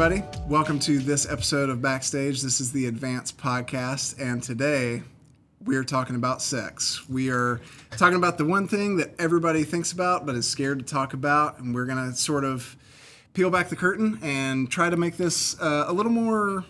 everybody. Welcome to this episode of Backstage. This is the Advanced Podcast, and today we're talking about sex. We are talking about the one thing that everybody thinks about but is scared to talk about, and we're going to sort of peel back the curtain and try to make this a little more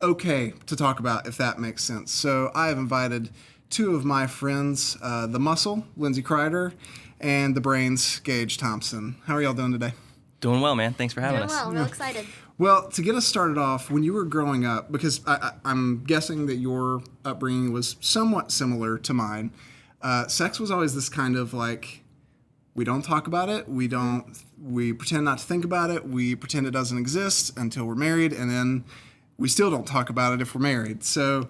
okay to talk about, if that makes sense. So I have invited two of my friends, the Muscle, Lindsay Kreider, and the Brains, Gage Thompson. How are y'all doing today? Doing well, man. Thanks for having us. Doing well. Real excited. Well, to get us started off, when you were growing up, because I'm guessing that your upbringing was somewhat similar to mine, sex was always this kind of like, we don't talk about it, we pretend not to think about it, we pretend it doesn't exist until we're married, and then we still don't talk about it if we're married. So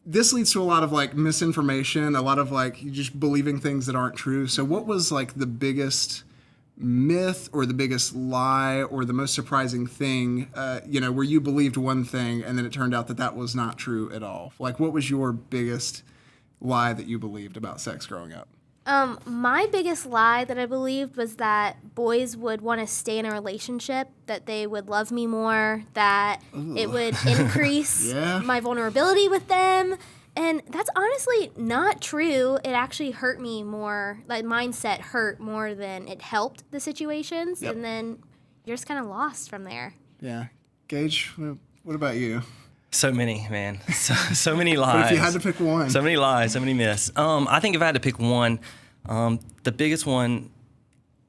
this leads to a lot of like misinformation, a lot of like you just believing things that aren't true. So what was like the biggest myth or the biggest lie or the most surprising thing, where you believed one thing and then it turned out that that was not true at all? Like, what was your biggest lie that you believed about sex growing up? My biggest lie that I believed was that boys would want to stay in a relationship, that they would love me more, that it would increase my vulnerability with them. And that's honestly not true. It actually hurt me more. Like, mindset hurt more than it helped the situations. Yep. And then you're just kind of lost from there. Yeah. Gage, what about you? So many, man. So many lies. But if you had to pick one. So many lies, so many myths. I think if I had to pick one, the biggest one,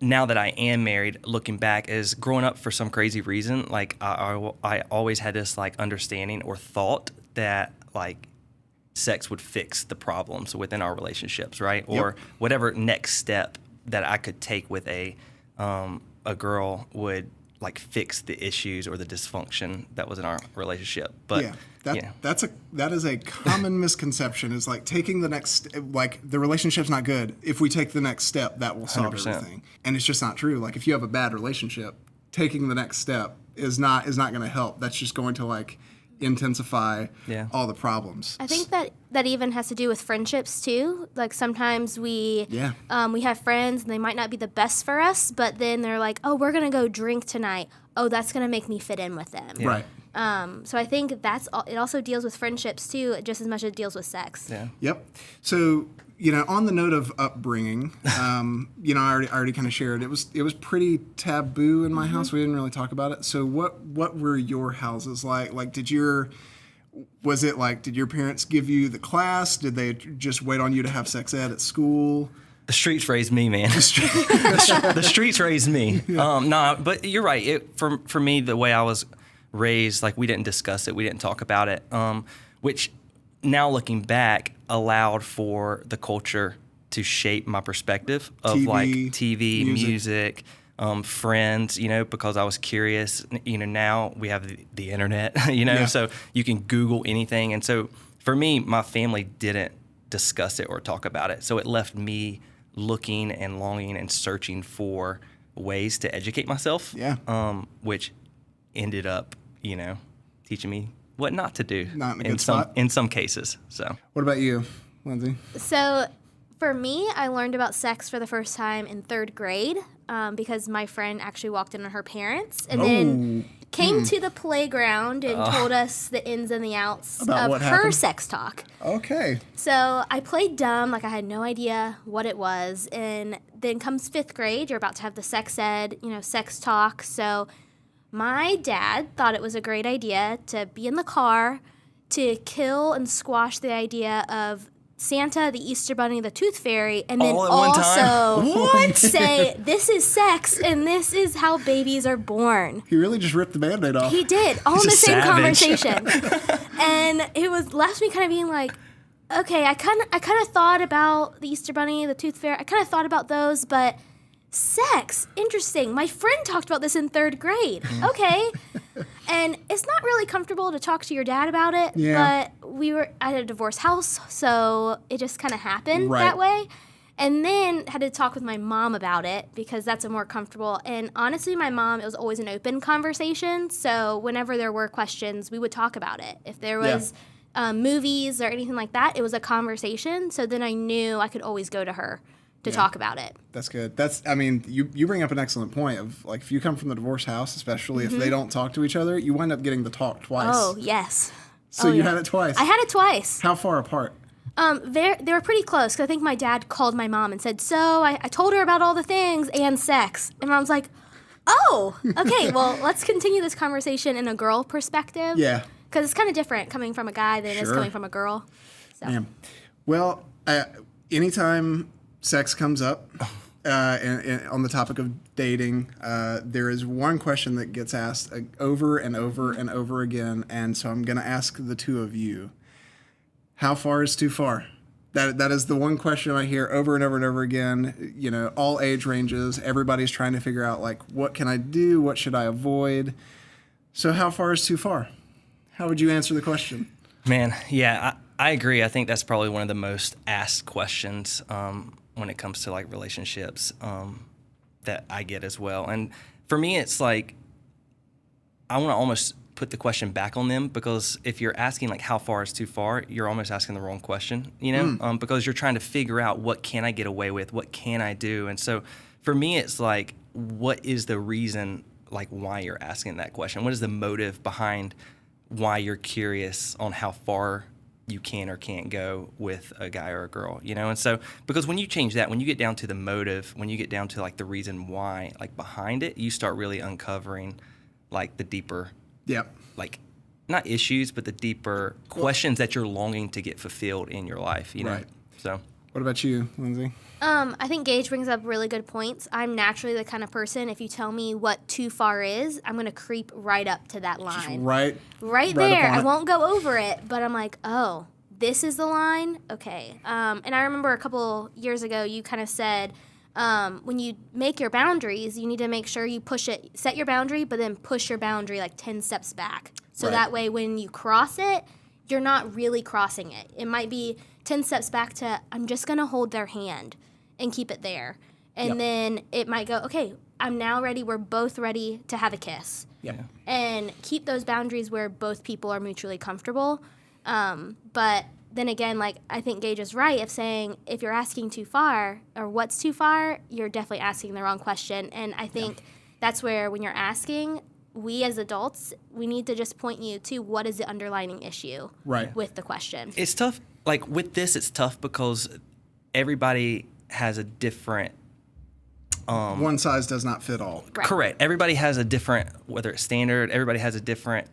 now that I am married, looking back, is growing up for some crazy reason. Like, I always had this, like, understanding or thought that, like, sex would fix the problems within our relationships, right? Yep. Or whatever next step that I could take with a girl would like fix the issues or the dysfunction that was in our relationship. But that is a common misconception, is like taking the next, like the relationship's not good. If we take the next step, that will solve 100%. Everything. And it's just not true. Like if you have a bad relationship, taking the next step is not going to help. That's just going to like intensify all the problems. I think that even has to do with friendships too. Like sometimes we have friends and they might not be the best for us, but then they're like, oh, we're gonna go drink tonight. Oh, that's gonna make me fit in with them. Yeah. Right. So I think it also deals with friendships too, just as much as it deals with sex. Yeah. Yep. So, on the note of upbringing, I already kind of shared it was pretty taboo in my house. We didn't really talk about it. So what were your houses like? Like, did your parents give you the class? Did they just wait on you to have sex ed at school? The streets raised me, man. The streets raised me. Yeah. But you're right. For me, the way I was raised, like, we didn't discuss it. We didn't talk about it, which now looking back allowed for the culture to shape my perspective of TV, music, friends, because I was curious. Now we have the internet, so you can Google anything. And so for me, my family didn't discuss it or talk about it. So it left me looking and longing and searching for ways to educate myself, which ended up, teaching me what not to do in some cases. So what about you, Lindsay? So for me, I learned about sex for the first time in third grade because my friend actually walked in on her parents and then came to the playground and told us the ins and the outs of her sex talk. Okay. So I played dumb, like I had no idea what it was. And then comes fifth grade, you're about to have the sex ed, sex talk. So my dad thought it was a great idea to be in the car to kill and squash the idea of Santa, the Easter Bunny, the Tooth Fairy, and then also say, this is sex and this is how babies are born. He really just ripped the Band-Aid off. He did, all in the same conversation. And it left me kind of being like, okay, I kind of thought about the Easter Bunny, the Tooth Fairy. I kind of thought about those, but sex, interesting. My friend talked about this in third grade. Okay. And it's not really comfortable to talk to your dad about it, but I had a divorced house, so it just kind of happened that way. And then had to talk with my mom about it because that's a more comfortable. And honestly, my mom, it was always an open conversation. So whenever there were questions, we would talk about it. If there was movies or anything like that, it was a conversation. So then I knew I could always go to her to talk about it. That's good. I mean, you bring up an excellent point of like, if you come from the divorce house, especially if they don't talk to each other, you wind up getting the talk twice. Oh, yes. So you had it twice. I had it twice. How far apart? They were pretty close, because I think my dad called my mom and said, so I told her about all the things and sex. And Mom's like, oh, okay, well, let's continue this conversation in a girl perspective. Yeah. Because it's kind of different coming from a guy than it is coming from a girl. So. Yeah. Well, anytime sex comes up and on the topic of dating, there is one question that gets asked over and over and over again. And so I'm going to ask the two of you, how far is too far? That is the one question I hear over and over and over again. You know, all age ranges, everybody's trying to figure out, like, what can I do? What should I avoid? So how far is too far? How would you answer the question? Man, yeah, I agree. I think that's probably one of the most asked questions when it comes to like relationships that I get as well. And for me, it's like I want to almost put the question back on them, because if you're asking like how far is too far, you're almost asking the wrong question, you know, because you're trying to figure out what can I get away with, what can I do. And so for me, it's like, what is the reason, like why you're asking that question? What is the motive behind why you're curious on how far you can or can't go with a guy or a girl, you know? And so, because when you change that, when you get down to the motive, when you get down to like the reason why, like behind it, you start really uncovering like the deeper, like not issues, but the deeper questions that you're longing to get fulfilled in your life, you know? Right. So. What about you, Lindsay? I think Gage brings up really good points. I'm naturally the kind of person, if you tell me what too far is, I'm going to creep right up to that line. Right there. I it. won't go over it, but I'm like, oh, this is the line? Okay. And I remember a couple years ago, you kind of said, when you make your boundaries, you need to make sure you push it, set your boundary, but then push your boundary like 10 steps back. So that way when you cross it, you're not really crossing it. It might be 10 steps back to, I'm just going to hold their hand and keep it there. And then it might go, okay, I'm now ready. We're both ready to have a kiss. Yeah. And keep those boundaries where both people are mutually comfortable. But then again, like, I think Gage is right of saying if you're asking too far or what's too far, you're definitely asking the wrong question. And I think that's where when you're asking, we as adults, we need to just point you to what is the underlying issue with the question. It's tough. Like with this, it's tough because everybody has a different... one size does not fit all. Right. Correct. Everybody has a different, whether it's standard, everybody has a different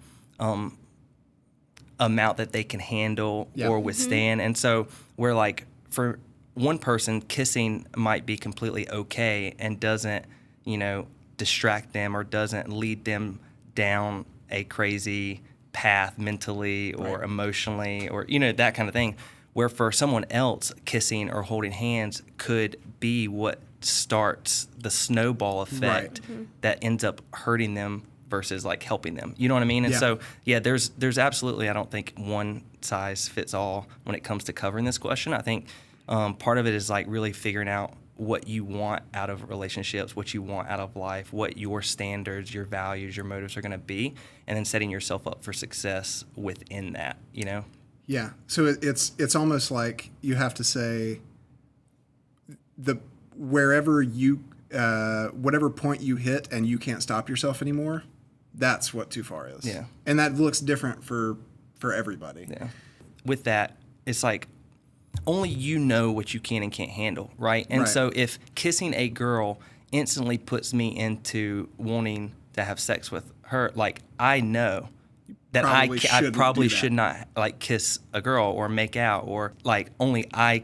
amount that they can handle or withstand. And so we're like, for one person, kissing might be completely okay and doesn't, you know, distract them or doesn't lead them down a crazy path mentally or emotionally or, you know, that kind of thing. Where for someone else, kissing or holding hands could be what starts the snowball effect that ends up hurting them versus like helping them. You know what I mean? And so, there's absolutely, I don't think one size fits all when it comes to covering this question. I think part of it is like really figuring out what you want out of relationships, what you want out of life, what your standards, your values, your motives are going to be, and then setting yourself up for success within that, you know? Yeah. So it's almost like you have to say wherever you whatever point you hit and you can't stop yourself anymore, that's what too far is. Yeah. And that looks different for everybody. Yeah. With that, it's like only you know what you can and can't handle, right? And so if kissing a girl instantly puts me into wanting to have sex with her, like I know that I probably should not like kiss a girl or make out, or like only I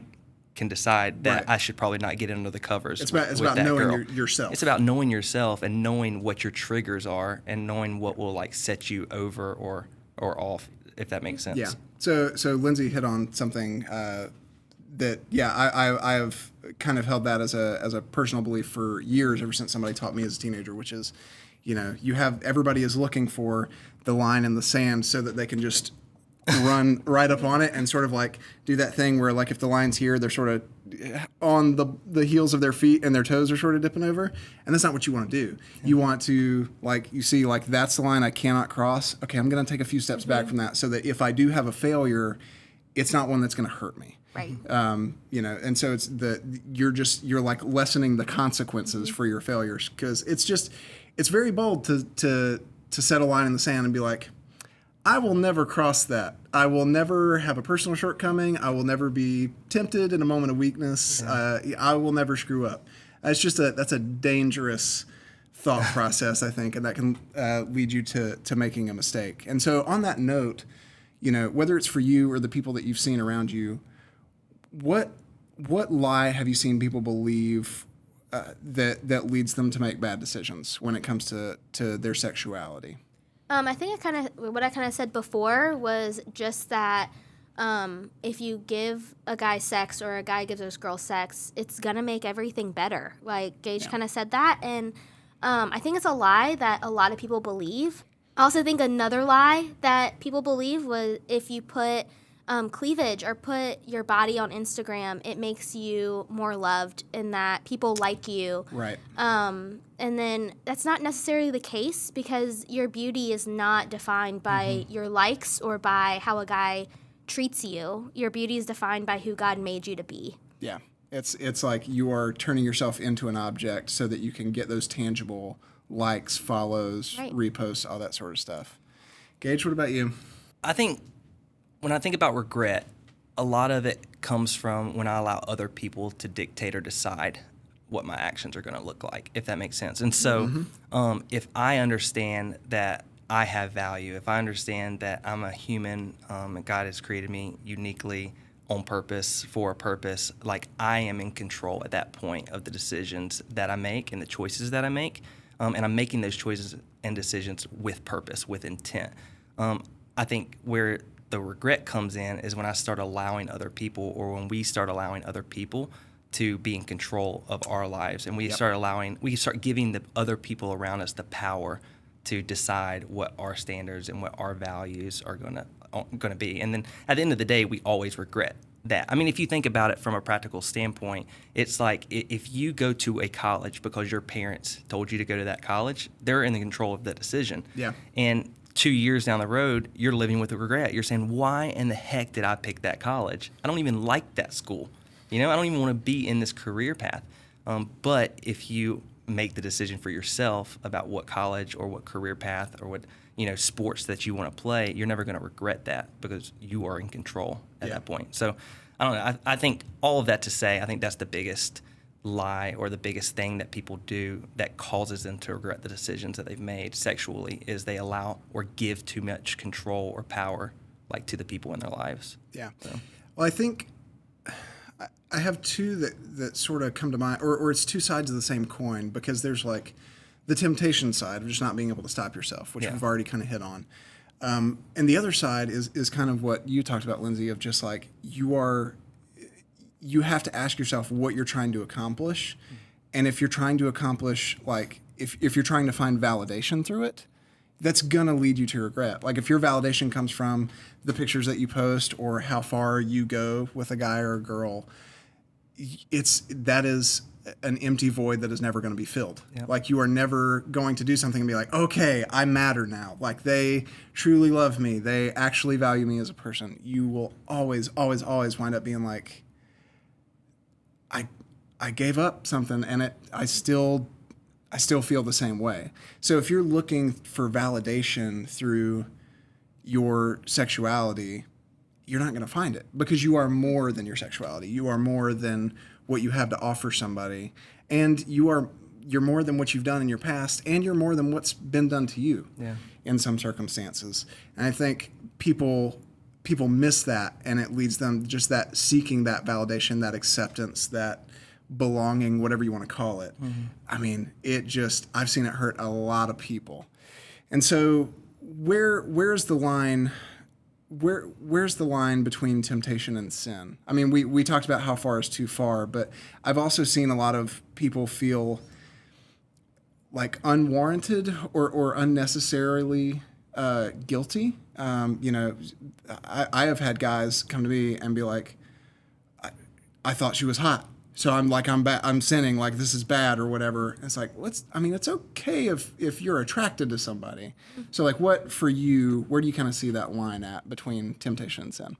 can decide that I should probably not get under the covers. It's about that knowing girl. yourself. It's about knowing yourself and knowing what your triggers are and knowing what will like set you over or off, if that makes sense. Yeah. So Lindsay hit on something that I have kind of held that as a personal belief for years, ever since somebody taught me as a teenager, which is, you know, everybody is looking for the line in the sand so that they can just run right up on it and sort of like do that thing where like if the line's here, they're sort of on the heels of their feet and their toes are sort of dipping over. And that's not what you want to do. You want to, like, you see like that's the line I cannot cross. Okay, I'm going to take a few steps back from that so that if I do have a failure, it's not one that's going to hurt me. Right. You know, and so you're like lessening the consequences for your failures, because it's very bold to set a line in the sand and be like, I will never cross that. I will never have a personal shortcoming. I will never be tempted in a moment of weakness. I will never screw up. That's a dangerous thought process, I think, and that can lead you to making a mistake. And so on that note, you know, whether it's for you or the people that you've seen around you, what lie have you seen people believe that leads them to make bad decisions when it comes to their sexuality? I think what I kind of said before was just that if you give a guy sex or a guy gives a girl sex, it's gonna make everything better. Like Gage kind of said that, and I think it's a lie that a lot of people believe. I also think another lie that people believe was if you put cleavage or put your body on Instagram, it makes you more loved and that people like you. Right. And then that's not necessarily the case, because your beauty is not defined by your likes or by how a guy treats you. Your beauty is defined by who God made you to be. Yeah. It's like you are turning yourself into an object so that you can get those tangible likes, follows, reposts, all that sort of stuff. Gage, what about you? I think when I think about regret, a lot of it comes from when I allow other people to dictate or decide what my actions are going to look like, if that makes sense. And so if I understand that I have value, if I understand that I'm a human and God has created me uniquely on purpose, for a purpose, like I am in control at that point of the decisions that I make and the choices that I make. And I'm making those choices and decisions with purpose, with intent. I think where the regret comes in is when I start allowing other people, or when we start allowing other people to be in control of our lives, and we start giving the other people around us the power to decide what our standards and what our values are going to be. And then at the end of the day, we always regret that. I mean, if you think about it from a practical standpoint, it's like if you go to a college because your parents told you to go to that college, they're in the control of that decision. Yeah. And 2 years down the road, you're living with a regret. You're saying, why in the heck did I pick that college? I don't even like that school. You know, I don't even want to be in this career path. But if you make the decision for yourself about what college or what career path or what, you know, sports that you want to play, you're never going to regret that because you are in control at that point. So I don't know. I think all of that to say, I think that's the biggest lie or the biggest thing that people do that causes them to regret the decisions that they've made sexually is they allow or give too much control or power like to the people in their lives. Yeah. So. Well, I think I have two that sort of come to mind, or it's two sides of the same coin, because there's like the temptation side of just not being able to stop yourself, which we've already kind of hit on. And the other side is kind of what you talked about, Lindsay, of just like you have to ask yourself what you're trying to accomplish. And if you're trying to accomplish, like, if you're trying to find validation through it, that's going to lead you to regret. Like, if your validation comes from the pictures that you post or how far you go with a guy or a girl, that is an empty void that is never going to be filled. Yep. Like, you are never going to do something and be like, okay, I matter now. Like, they truly love me. They actually value me as a person. You will always, always, always wind up being like, I gave up something and I still feel the same way. So if you're looking for validation through your sexuality, you're not going to find it, because you are more than your sexuality. You are more than what you have to offer somebody, and you're more than what you've done in your past, and you're more than what's been done to you in some circumstances. And I think people miss that, and it leads them just that seeking that validation, that acceptance, that belonging, whatever you want to call it. Mm-hmm. I mean, I've seen it hurt a lot of people. And so where's the line? Where's the line between temptation and sin? I mean, we talked about how far is too far, but I've also seen a lot of people feel like unwarranted or unnecessarily guilty. You know, I have had guys come to me and be like, I thought she was hot. So I'm sinning, like this is bad or whatever. It's like, it's okay if you're attracted to somebody. So like what for you, where do you kind of see that line at between temptation and sin?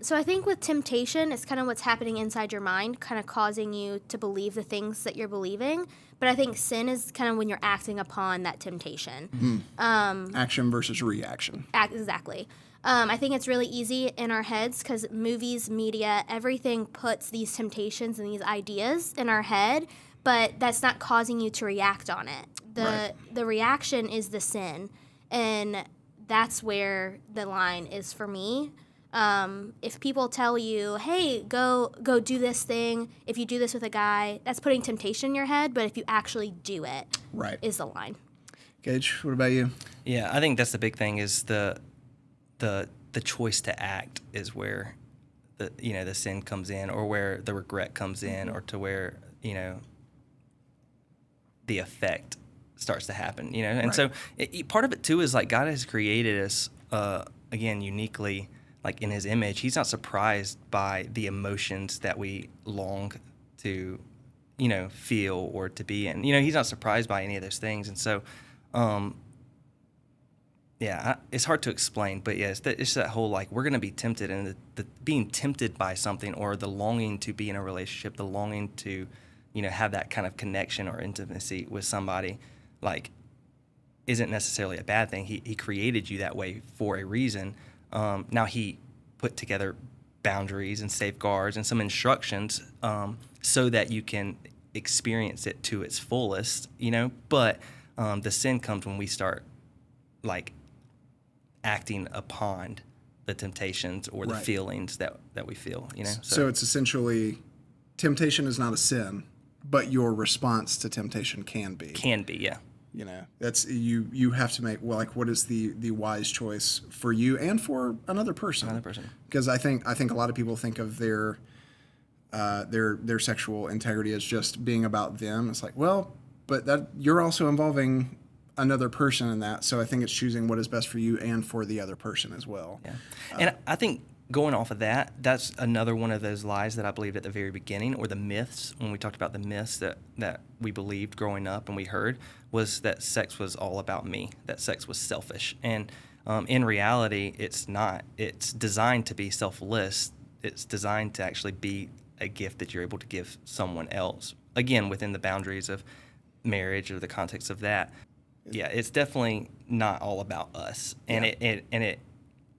So I think with temptation, it's kind of what's happening inside your mind, kind of causing you to believe the things that you're believing. But I think sin is kind of when you're acting upon that temptation. Action versus reaction. Exactly. I think it's really easy in our heads because movies, media, everything puts these temptations and these ideas in our head, but that's not causing you to react on it. The reaction is the sin, and that's where the line is for me. If people tell you, hey, go do this thing, if you do this with a guy, that's putting temptation in your head, but if you actually do it, is the line. Gage, what about you? Yeah, I think that's the big thing is the choice to act is where the sin comes in, or where the regret comes in, or to where the effect starts to happen. And so part of it too is like God has created us again uniquely, like in His image. He's not surprised by the emotions that we long to feel or to be in. He's not surprised by any of those things, and so. It's hard to explain, but it's that whole like we're going to be tempted, and the being tempted by something, or the longing to be in a relationship, the longing to, have that kind of connection or intimacy with somebody, like, isn't necessarily a bad thing. He created you that way for a reason. Now He put together boundaries and safeguards and some instructions so that you can experience it to its fullest, But the sin comes when we start like acting upon the temptations or the feelings that we feel, So it's essentially, temptation is not a sin, but your response to temptation can be. Can be, yeah. That's you have to make what is the wise choice for you and for another person. Because I think a lot of people think of their sexual integrity as just being about them. It's like, well, but that you're also involving another person in that, so I think it's choosing what is best for you and for the other person as well. Yeah, and I think going off of that, that's another one of those lies that I believed at the very beginning, or the myths, when we talked about the myths that we believed growing up and we heard, was that sex was all about me, that sex was selfish. And in reality, it's not. It's designed to be selfless. It's designed to actually be a gift that you're able to give someone else, again, within the boundaries of marriage or the context of that. Yeah, it's definitely not all about us, and it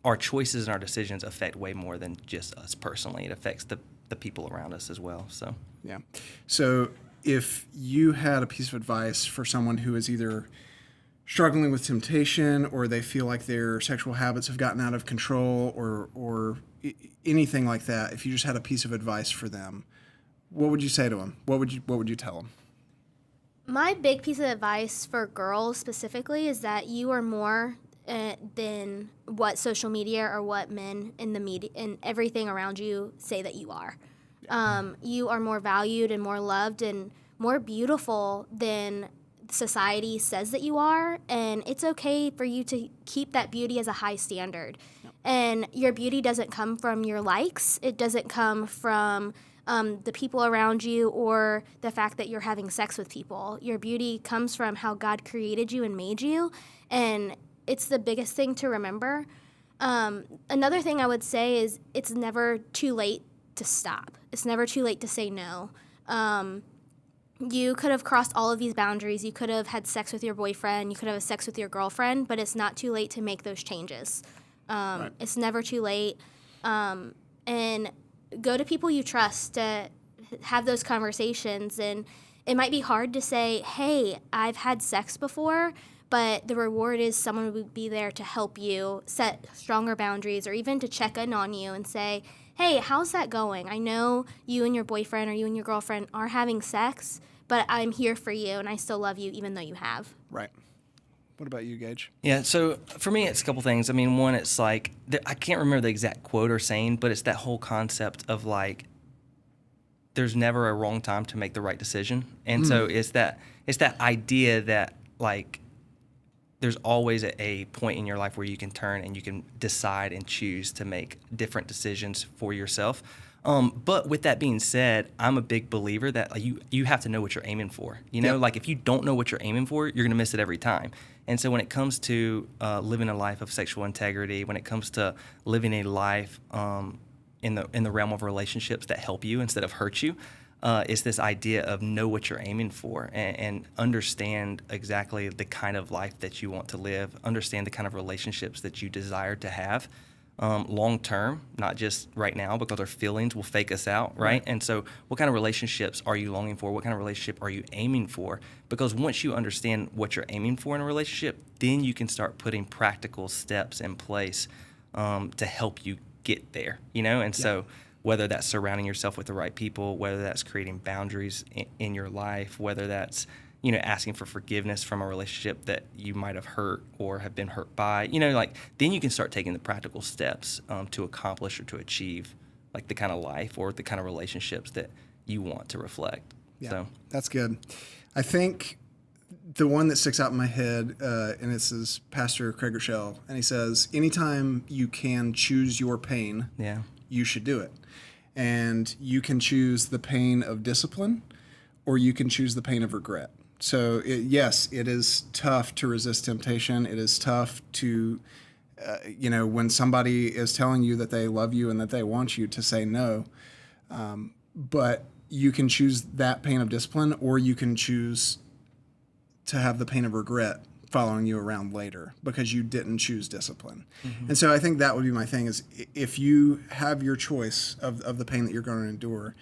our choices and our decisions affect way more than just us personally. It affects the people around us as well. So yeah. So if you had a piece of advice for someone who is either struggling with temptation, or they feel like their sexual habits have gotten out of control, or anything like that, if you just had a piece of advice for them, what would you say to them? What would you tell them? My big piece of advice for girls specifically is that you are more than what social media or what men in the media and everything around you say that you are. You are more valued and more loved and more beautiful than society says that you are, and it's okay for you to keep that beauty as a high standard. Yep. And your beauty doesn't come from your likes. It doesn't come from the people around you or the fact that you're having sex with people. Your beauty comes from how God created you and made you, and it's the biggest thing to remember. Another thing I would say is it's never too late to stop. It's never too late to say no. You could have crossed all of these boundaries. You could have had sex with your boyfriend. You could have had sex with your girlfriend, but it's not too late to make those changes. Right. It's never too late. And go to people you trust to have those conversations. And it might be hard to say, hey, I've had sex before, but the reward is someone would be there to help you set stronger boundaries, or even to check in on you and say, hey, how's that going? I know you and your boyfriend or you and your girlfriend are having sex, but I'm here for you and I still love you even though you have. Right. What about you, Gage? Yeah, so for me, it's a couple things. I mean, one, it's like, I can't remember the exact quote or saying, but it's that whole concept of like, there's never a wrong time to make the right decision. And so it's that idea that like, there's always a point in your life where you can turn and you can decide and choose to make different decisions for yourself. But with that being said, I'm a big believer that like, you have to know what you're aiming for. You know, like if you don't know what you're aiming for, you're gonna miss it every time. And so when it comes to living a life of sexual integrity, when it comes to living a life in the realm of relationships that help you instead of hurt you, is this idea of know what you're aiming for and understand exactly the kind of life that you want to live, understand the kind of relationships that you desire to have long term, not just right now, because our feelings will fake us out, right? And so what kind of relationships are you longing for? What kind of relationship are you aiming for? Because once you understand what you're aiming for in a relationship, then you can start putting practical steps in place to help you get there, you know? And so whether that's surrounding yourself with the right people, whether that's creating boundaries in your life, whether that's, you know, asking for forgiveness from a relationship that you might have hurt or have been hurt by, you know, like then you can start taking the practical steps to accomplish or to achieve like the kind of life or the kind of relationships that you want to reflect. Yeah, so that's good. I think the one that sticks out in my head, and this is Pastor Craig Rochelle, and he says, anytime you can choose your pain, you should do it. And you can choose the pain of discipline, or you can choose the pain of regret. So yes, it is tough to resist temptation. It is tough to, you know, when somebody is telling you that they love you and that they want you, to say no. But you can choose that pain of discipline, or you can choose to have the pain of regret following you around later because you didn't choose discipline. And so I think that would be my thing is if you have your choice of the pain that you're going to endure,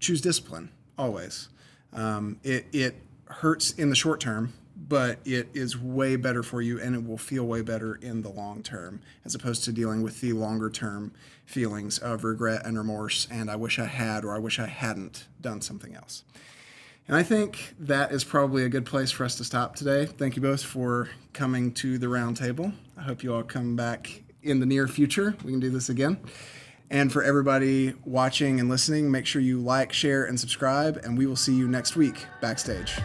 choose discipline always. It hurts in the short term, but it is way better for you and it will feel way better in the long term as opposed to dealing with the longer term feelings of regret and remorse and I wish I had or I wish I hadn't done something else. And I think that is probably a good place for us to stop today. Thank you both for coming to the round table. I hope you all come back in the near future. We can do this again. And for everybody watching and listening, make sure you like, share, and subscribe, and we will see you next week backstage.